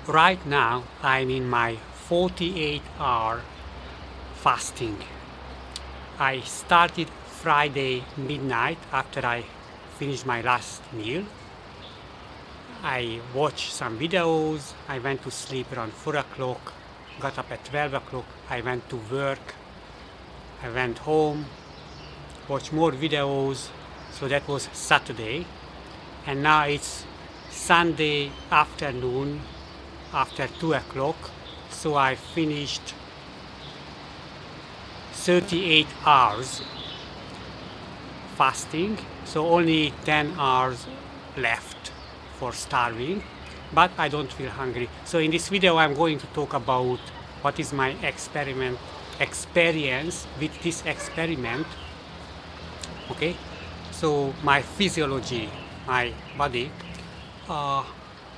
Right now, I'm in my 48-hour fasting. I started Friday midnight after I finished my last meal. I watched some videos. I went to sleep around 4 o'clock, got up at 12 o'clock. I went to work. I went home, watched more videos. So that was Saturday. And now it's Sunday afternoon after 2 o'clock. So I finished 38 hours fasting, so only 10 hours left for starving, but I don't feel hungry. So in this video I'm going to talk about what is my experience with this experiment. Okay, so my physiology, my body, uh,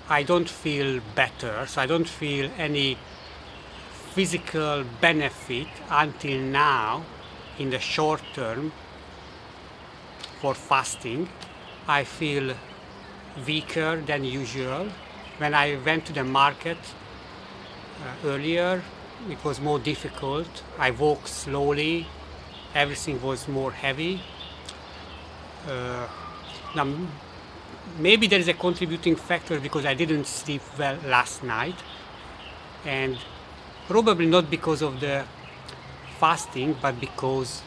I don't feel better, so I don't feel any physical benefit until now in the short term for fasting. I feel weaker than usual. When I went to the market earlier, it was more difficult. I walked slowly, everything was more heavy. Now, maybe there is a contributing factor because I didn't sleep well last night, and probably not because of the fasting, but because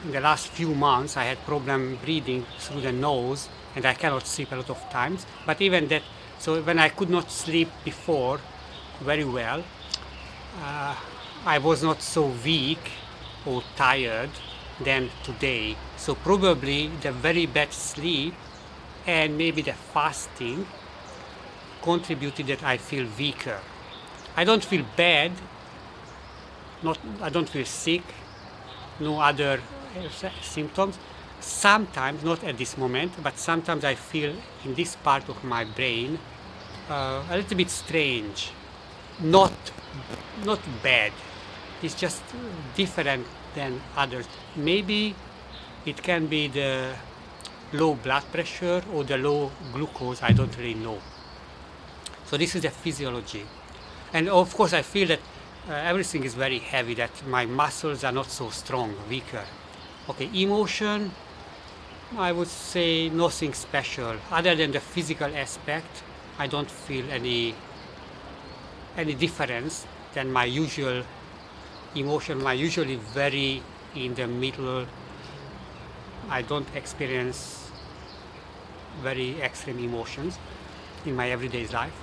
in the last few months I had problem breathing through the nose and I cannot sleep a lot of times. But even that, so when I could not sleep before very well, I was not so weak or tired than today. So probably the very bad sleep and maybe the fasting contributed that I feel weaker. I don't feel bad, I don't feel sick, no other symptoms. Sometimes, not at this moment, but sometimes I feel in this part of my brain a little bit strange. Not bad. It's just different than others. Maybe it can be the low blood pressure or the low glucose. I don't really know. So this is the physiology. And of course I feel that everything is very heavy, that my muscles are not so strong, weaker. Okay, emotion, I would say nothing special. Other than the physical aspect, I don't feel any difference than my usual emotion. I usually very in the middle. I don't experience very extreme emotions in my everyday life.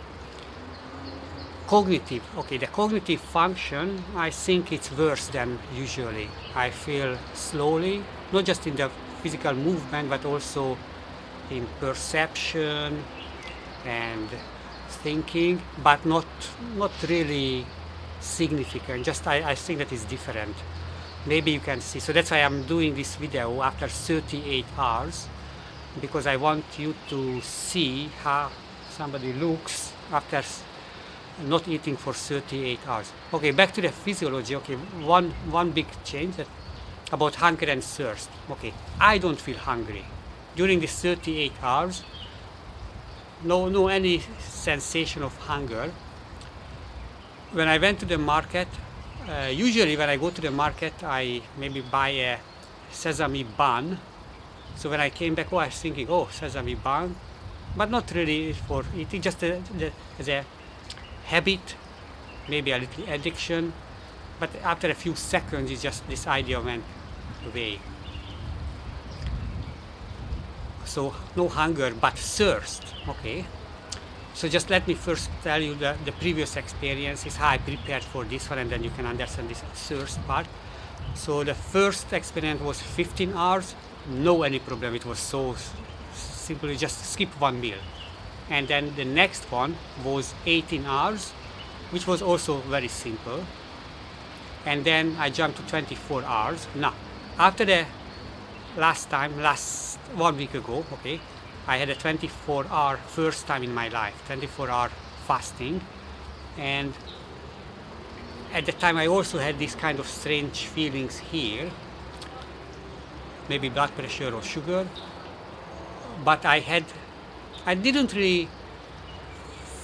Cognitive, okay, the cognitive function, I think it's worse than usually. I feel slowly, not just in the physical movement, but also in perception and thinking, but not really significant. Just I think that is different. Maybe you can see. So that's why I'm doing this video after 38 hours, because I want you to see how somebody looks after not eating for 38 hours. Okay, back to the physiology. Okay, one big change that about hunger and thirst. Okay, I don't feel hungry during these 38 hours. No any sensation of hunger. When I went to the market, usually when I go to the market, I maybe buy a sesame bun. So when I came back, I was thinking, oh, sesame bun, but not really for eating, just as a habit, maybe a little addiction. But after a few seconds, it's just this idea went away. So no hunger, but thirst. Okay. So just let me first tell you the previous experiences, how I prepared for this one, and then you can understand this thirst part. So the first experiment was 15 hours, no any problem. It was so simply just skip one meal. And then the next one was 18 hours, which was also very simple. And then I jumped to 24 hours. Now, after the last 1 week ago, okay, I had a 24-hour first time in my life, 24-hour fasting. And at the time I also had these kind of strange feelings here, maybe blood pressure or sugar, but I didn't really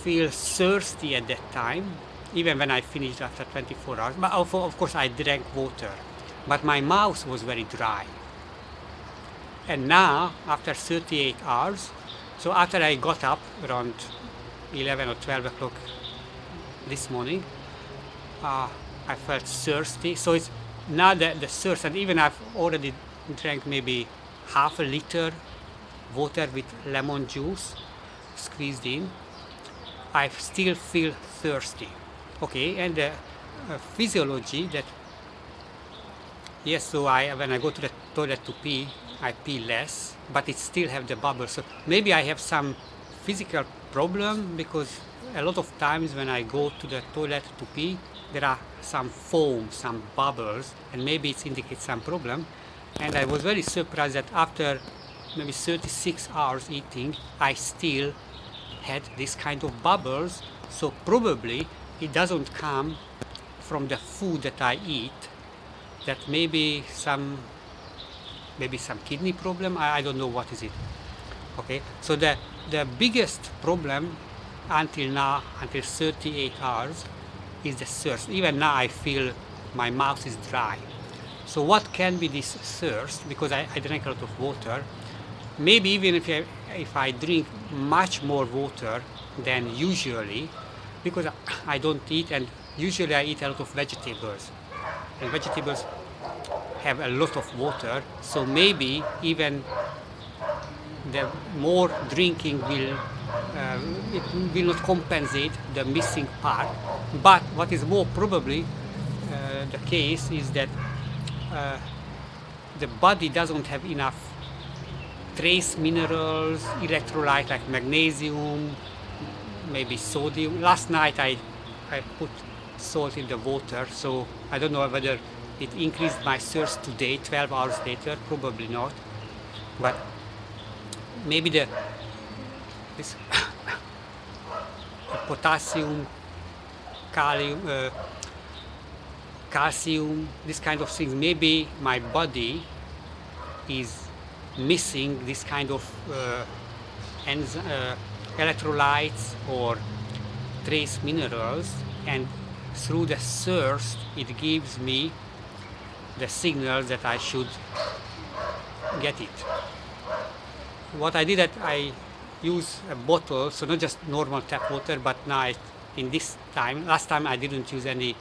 feel thirsty at that time, even when I finished after 24 hours. But of course I drank water, but my mouth was very dry. And now, after 38 hours, so after I got up around 11 or 12 o'clock this morning, I felt thirsty. So it's now the thirst, and even I've already drank maybe half a liter water with lemon juice squeezed in, I still feel thirsty. Okay, and the physiology that, yes, so when I go to the toilet to pee, I pee less, but it still have the bubbles. So maybe I have some physical problem, because a lot of times when I go to the toilet to pee, there are some foam, some bubbles, and maybe it indicates some problem. And I was very surprised that after maybe 36 hours eating, I still had this kind of bubbles. So probably it doesn't come from the food that I eat, that maybe some kidney problem, I don't know what is it. Okay, so the biggest problem until now, until 38 hours, is the thirst. Even now I feel my mouth is dry. So what can be this thirst? Because I drank a lot of water. Maybe even if I drink much more water than usually, because I don't eat, and usually I eat a lot of vegetables, and vegetables have a lot of water, so maybe even the more drinking will not compensate the missing part. But what is more probably the case is that the body doesn't have enough trace minerals, electrolyte like magnesium, maybe sodium. Last night I put salt in the water, so I don't know whether it increased my thirst today, 12 hours later, probably not. But maybe this potassium, calcium, this kind of things, maybe my body is missing this kind of electrolytes or trace minerals, and through the thirst it gives me the signal that I should get it. What I did, that I use a bottle, so not just normal tap water, but now in this time, last time I didn't use any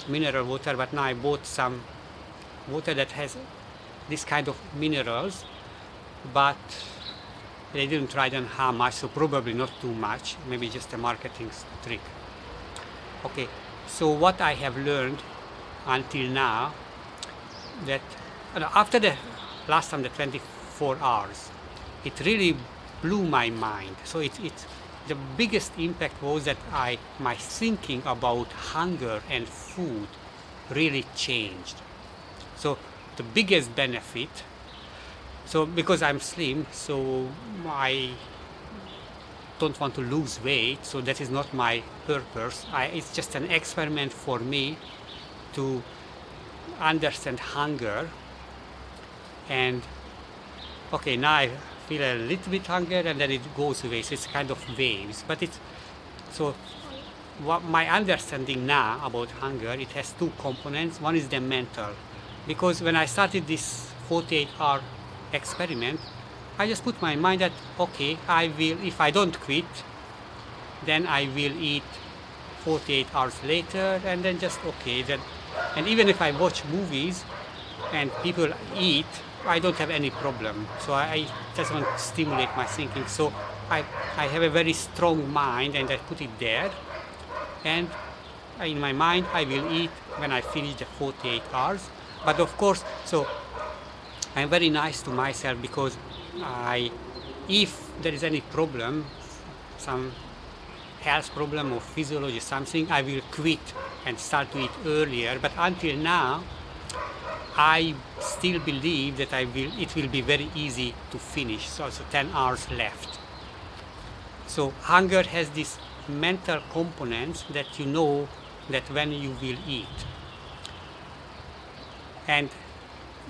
mineral water, but now I bought some water that has this kind of minerals, but they didn't write on how much, so probably not too much, maybe just a marketing trick. Okay, so what I have learned until now, that after the last time, the 24 hours, it really blew my mind. So the biggest impact was that my thinking about hunger and food really changed. So the biggest benefit, so because I'm slim, so I don't want to lose weight, so that is not my purpose. It's just an experiment for me to understand hunger. And okay, now I feel a little bit hunger, and then it goes away, so it's kind of waves. But so what my understanding now about hunger, it has two components. One is the mental, because when I started this 48-hour experiment, I just put my mind that, okay, I will, if I don't quit, then I will eat 48 hours later, and then just okay. And even if I watch movies and people eat, I don't have any problem. So I just want to stimulate my thinking. So I have a very strong mind, and I put it there. And in my mind, I will eat when I finish the 48 hours. But of course, so I'm very nice to myself, because if there is any problem, some health problem or physiology, something, I will quit and start to eat earlier. But until now, I still believe that it will be very easy to finish. So 10 hours left. So hunger has this mental component that you know that when you will eat. And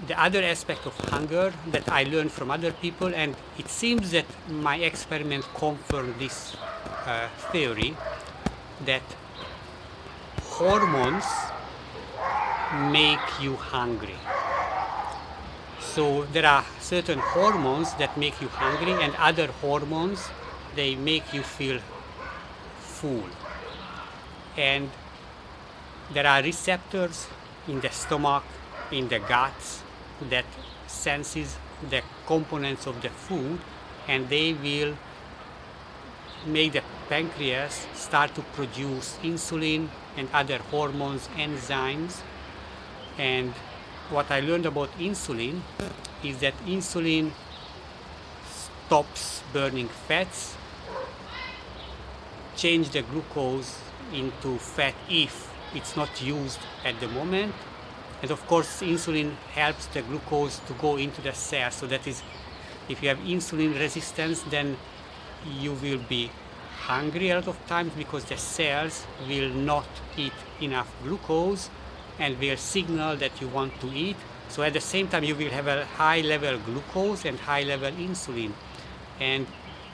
the other aspect of hunger that I learned from other people, and it seems that my experiment confirmed this theory that hormones make you hungry. So there are certain hormones that make you hungry, and other hormones, they make you feel full. And there are receptors in the stomach, in the guts, that senses the components of the food, and they will make the pancreas start to produce insulin and other hormones, enzymes. And what I learned about insulin is that insulin stops burning fats, change the glucose into fat if it's not used at the moment. And of course, insulin helps the glucose to go into the cell. So that is, if you have insulin resistance, then you will be hungry a lot of times because the cells will not eat enough glucose and will signal that you want to eat. So at the same time, you will have a high level glucose and high level insulin. And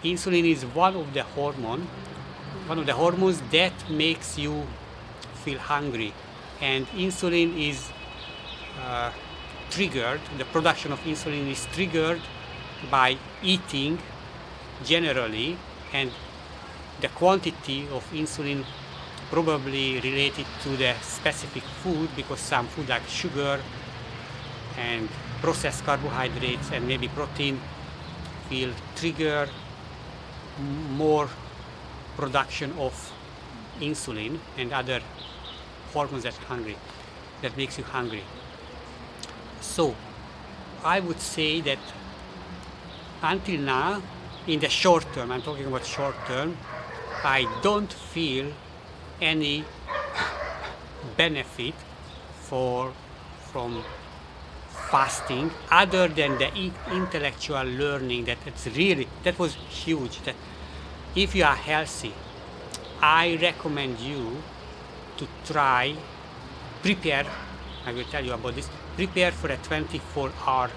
insulin is one of the hormones that makes you feel hungry. And insulin is triggered, the production of insulin is triggered by eating generally, and the quantity of insulin probably related to the specific food, because some food like sugar and processed carbohydrates and maybe protein will trigger more production of insulin and other hormones that makes you hungry. So I would say that until now, in the short term, I'm talking about short term, I don't feel any benefit from fasting other than the intellectual learning that was huge. That if you are healthy, I recommend you to prepare, I will tell you about this, prepare for a 24-hour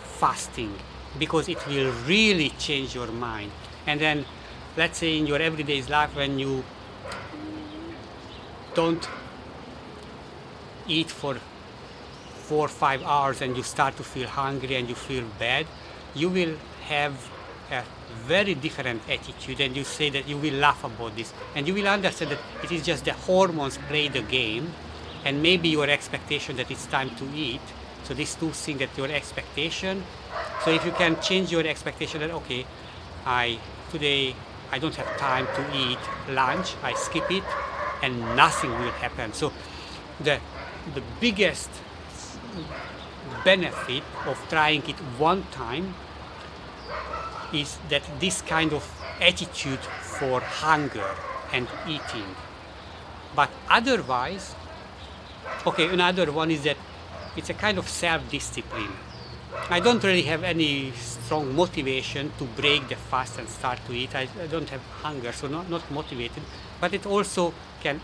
fasting, because it will really change your mind. And then, let's say in your everyday life, when you don't eat for 4 or 5 hours and you start to feel hungry and you feel bad, you will have a very different attitude, and you say that you will laugh about this, and you will understand that it is just the hormones play the game, and maybe your expectation that it's time to eat. So these two things, that your expectation. So if you can change your expectation that, okay, today I don't have time to eat lunch, I skip it, and nothing will happen. So the biggest benefit of trying it one time is that this kind of attitude for hunger and eating. But otherwise, okay, another one is that it's a kind of self-discipline. I don't really have any strong motivation to break the fast and start to eat. I don't have hunger, so not motivated. But it also can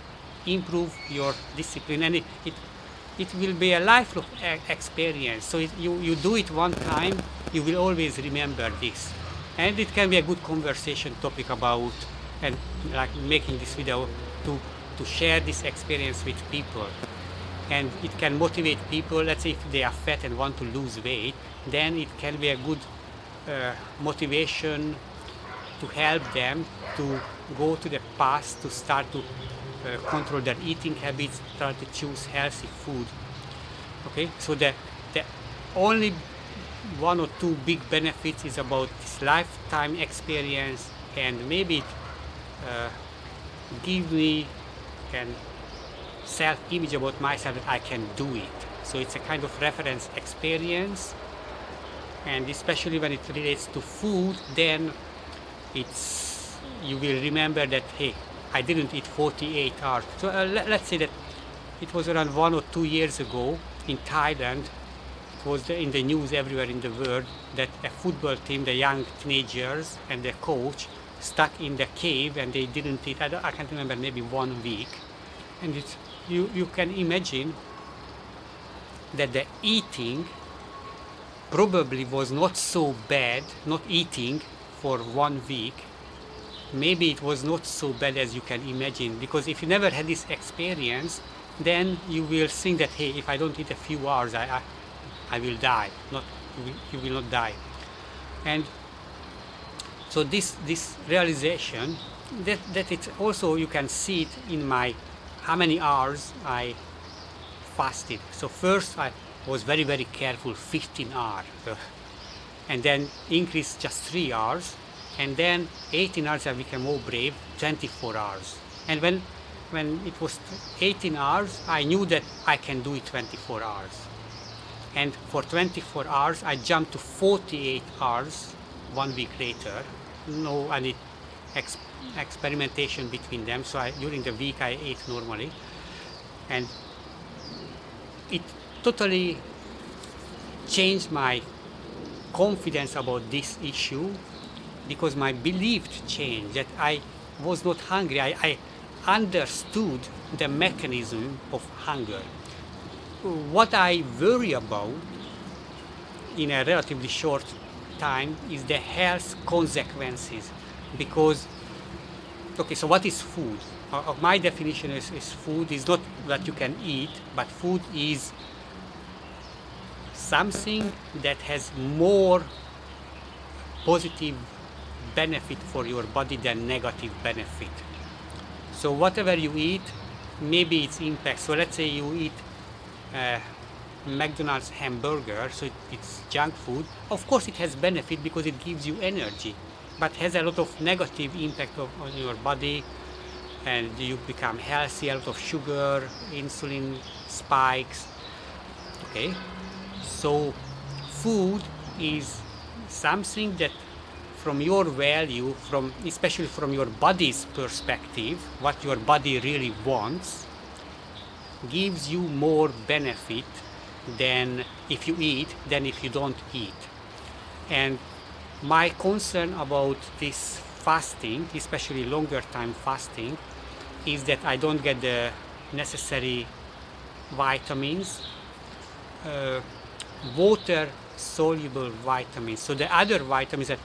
improve your discipline, and it will be a lifelong experience. So you do it one time, you will always remember this. And it can be a good conversation topic about, and like making this video to share this experience with people. And it can motivate people. Let's say if they are fat and want to lose weight, then it can be a good motivation to help them to go to the path to start to control their eating habits, start to choose healthy food. Okay, so the only one or two big benefits is about this lifetime experience, and maybe it give me an self-image about myself that I can do it. So it's a kind of reference experience, and especially when it relates to food, then you will remember that, hey, I didn't eat 48 hours. So let's say that it was around 1 or 2 years ago in Thailand. It was in the news everywhere in the world that a football team, the young teenagers and the coach, stuck in the cave and they didn't eat. I can't remember, maybe 1 week. And you can imagine that the eating probably was not so bad, not eating for 1 week, maybe it was not so bad as you can imagine, because if you never had this experience, then you will think that, hey, if I don't eat a few hours, I will die. Not you will not die. And so this realization that it's also, you can see it in my how many hours I fasted. So first I was very, very careful, 15 hours, and then increased just 3 hours, and then 18 hours I became more brave, 24 hours. And when it was 18 hours, I knew that I can do it 24 hours. And for 24 hours, I jumped to 48 hours 1 week later. No any experimentation between them. So during the week, I ate normally. And it totally changed my confidence about this issue, because my belief changed, that I was not hungry. I understood the mechanism of hunger. What I worry about in a relatively short time is the health consequences, because, okay, so what is food? My definition is food is not that you can eat, but food is something that has more positive benefit for your body than negative benefit. So whatever you eat, maybe its impact. So let's say you eat McDonald's hamburger, so it's junk food. Of course it has benefit because it gives you energy, but has a lot of negative impact on your body, and you become healthy, a lot of sugar, insulin spikes. Okay, so food is something that, from your value, especially from your body's perspective, what your body really wants, gives you more benefit than if you eat than if you don't eat. And my concern about this fasting, especially longer time fasting, is that I don't get the necessary vitamins, water soluble vitamins. So the other vitamins that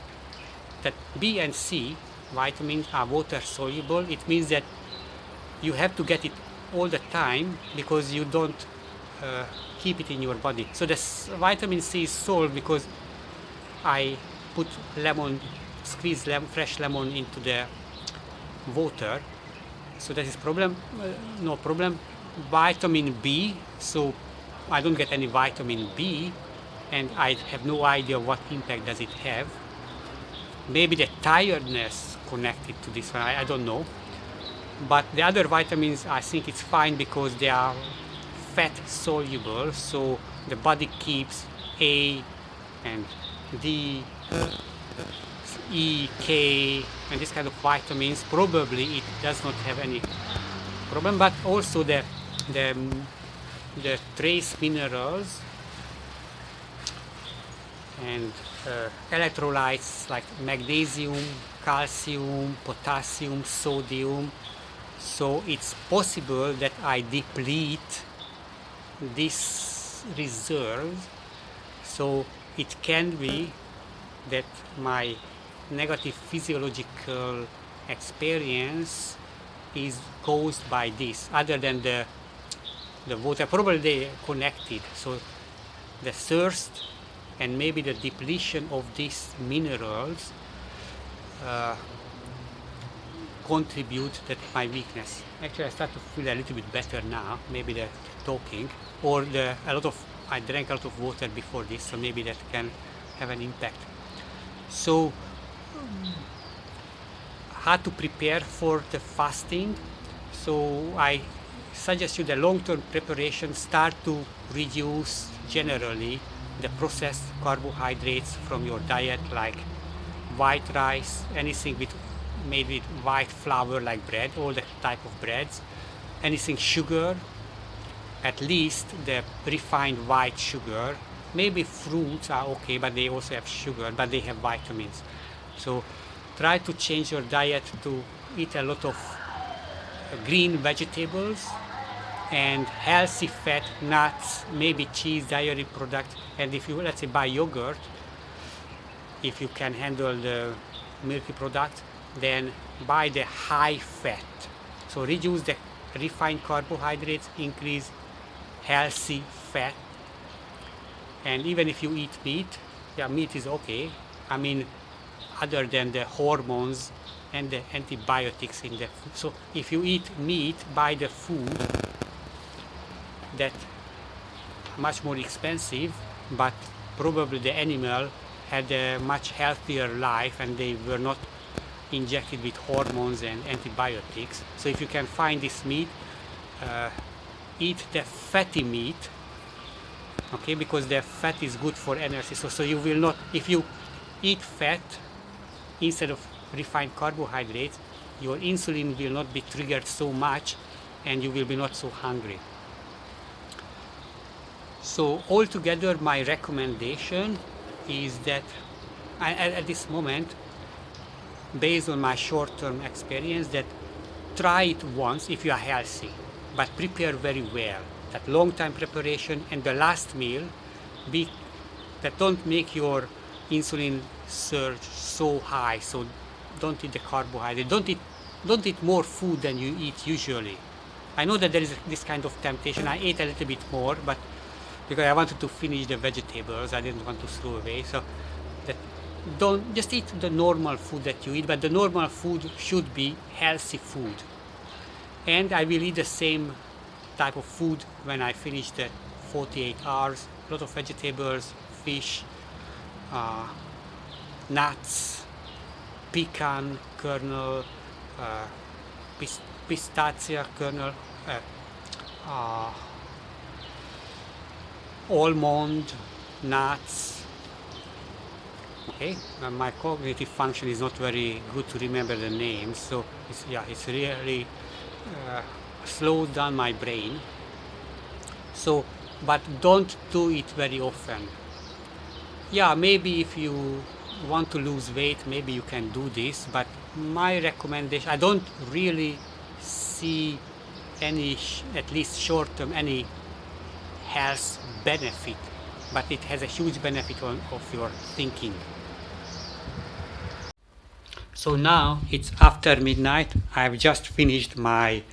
B and C vitamins are water soluble. It means that you have to get it all the time because you don't keep it in your body. So the vitamin C is solved because I put squeeze fresh lemon into the water. So that is problem, no problem. Vitamin B, so I don't get any vitamin B, and I have no idea what impact does it have. Maybe the tiredness connected to this one, I don't know. But the other vitamins, I think it's fine because they are fat soluble, so the body keeps A and D, E, K, and this kind of vitamins. Probably it does not have any problem, but also the trace minerals and electrolytes like magnesium, calcium, potassium, sodium. So it's possible that I deplete this reserve. So it can be that my negative physiological experience is caused by this, other than the water. Probably they connected. So the thirst and maybe the depletion of these minerals contribute to my weakness. Actually, I start to feel a little bit better now. Maybe the talking, or I drank a lot of water before this, so maybe that can have an impact. So, how to prepare for the fasting? So I suggest you the long-term preparation. Start to reduce generally the processed carbohydrates from your diet, like white rice, anything made with white flour like bread, all the type of breads, anything sugar, at least the refined white sugar. Maybe fruits are okay, but they also have sugar, but they have vitamins. So try to change your diet to eat a lot of green vegetables and healthy fat, nuts, maybe cheese, dairy products. And if you, let's say, buy yogurt, if you can handle the milky product, then buy the high fat. So reduce the refined carbohydrates, increase healthy fat. And even if you eat meat, yeah, meat is okay. I mean, other than the hormones and the antibiotics in the food. So if you eat meat, buy the food that much more expensive, but probably the animal had a much healthier life and they were not injected with hormones and antibiotics. So if you can find this meat, eat the fatty meat, okay, because the fat is good for energy. So you will not, if you eat fat instead of refined carbohydrates, your insulin will not be triggered so much and you will be not so hungry. So altogether, my recommendation is that at this moment, based on my short-term experience, that try it once if you are healthy, but prepare very well. That long-time preparation and the last meal, that don't make your insulin surge so high. So don't eat the carbohydrate. Don't eat more food than you eat usually. I know that there is this kind of temptation. I ate a little bit more, but because I wanted to finish the vegetables, I didn't want to throw away. So that don't just eat the normal food that you eat, but the normal food should be healthy food. And I will eat the same type of food when I finish the 48 hours. A lot of vegetables, fish, nuts, pecan kernel, pistachio kernel, almond, nuts. Okay, my cognitive function is not very good to remember the names, so it's really slowed down my brain. So, but don't do it very often. Yeah, maybe if you want to lose weight, maybe you can do this, but my recommendation, I don't really see any, at least short term, any health benefit, but it has a huge benefit of your thinking. So now it's after midnight. I've just finished my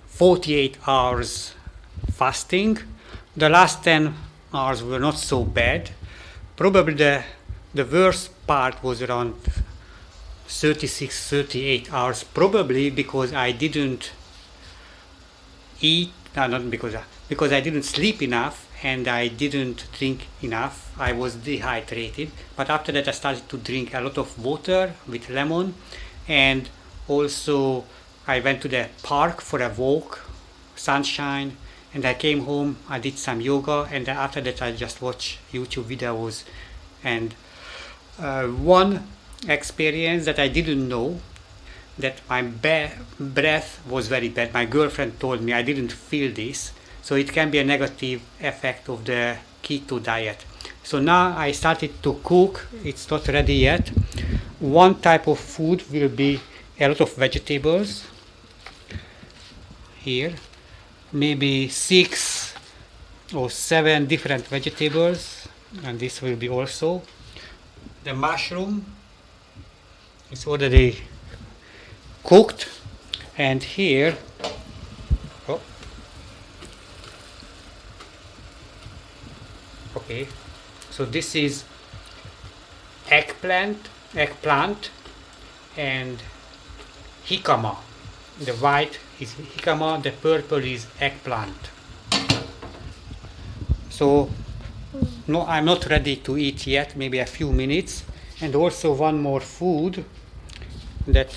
48 hours fasting. The last 10 hours were not so bad. Probably the worst part was around 36, 38 hours, probably because I didn't eat, not because I didn't sleep enough and I didn't drink enough. I was dehydrated, but after that I started to drink a lot of water with lemon, and also I went to the park for a walk, sunshine, and I came home, I did some yoga, and after that I just watched YouTube videos. And one experience that I didn't know, that my breath was very bad. My girlfriend told me, I didn't feel this. So it can be a negative effect of the keto diet. So now I started to cook. It's not ready yet. One type of food will be a lot of vegetables. Here, maybe 6 or 7 different vegetables. And this will be also. The mushroom is already cooked. And here, okay, so this is eggplant and jicama. The white is jicama, the purple is eggplant. So no, I'm not ready to eat yet, maybe a few minutes. And also one more food that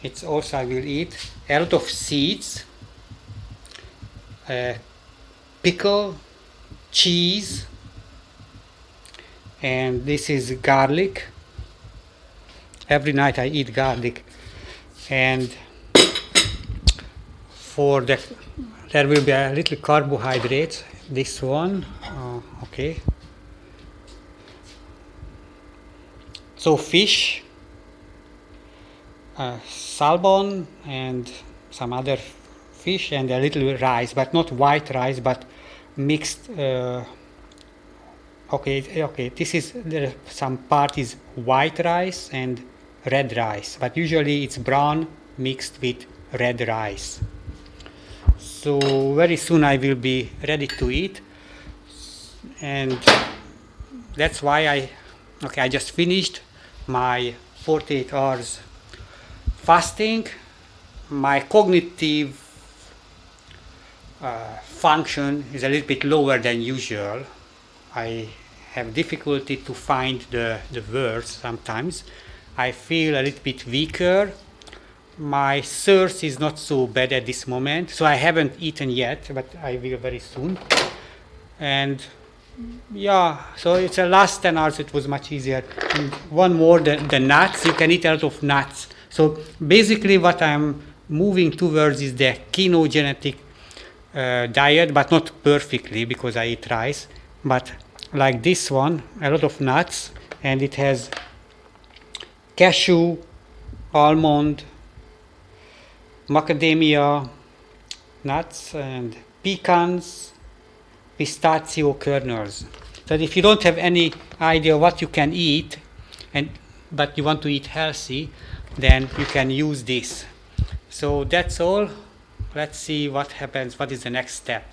it's also I will eat, a lot of seeds, pickle, cheese, and this is garlic. Every night I eat garlic. And for there will be a little carbohydrates. This one, okay. So fish, salmon, and some other fish, and a little rice, but not white rice, but mixed. Okay. This is some part is white rice and red rice, but usually it's brown mixed with red rice. So very soon I will be ready to eat, and that's why I just finished my 48 hours fasting. My cognitive function is a little bit lower than usual. I have difficulty to find the words sometimes. I feel a little bit weaker. My thirst is not so bad at this moment, so I haven't eaten yet, but I will very soon. And yeah, so it's the last 10 hours it was much easier. And one more, the nuts, you can eat a lot of nuts. So basically what I'm moving towards is the ketogenic diet, but not perfectly because I eat rice, but like this one, a lot of nuts, and it has cashew, almond, macadamia nuts, and pecans, pistachio kernels. So if you don't have any idea what you can eat, but you want to eat healthy, then you can use this. So that's all. Let's see what happens. What is the next step?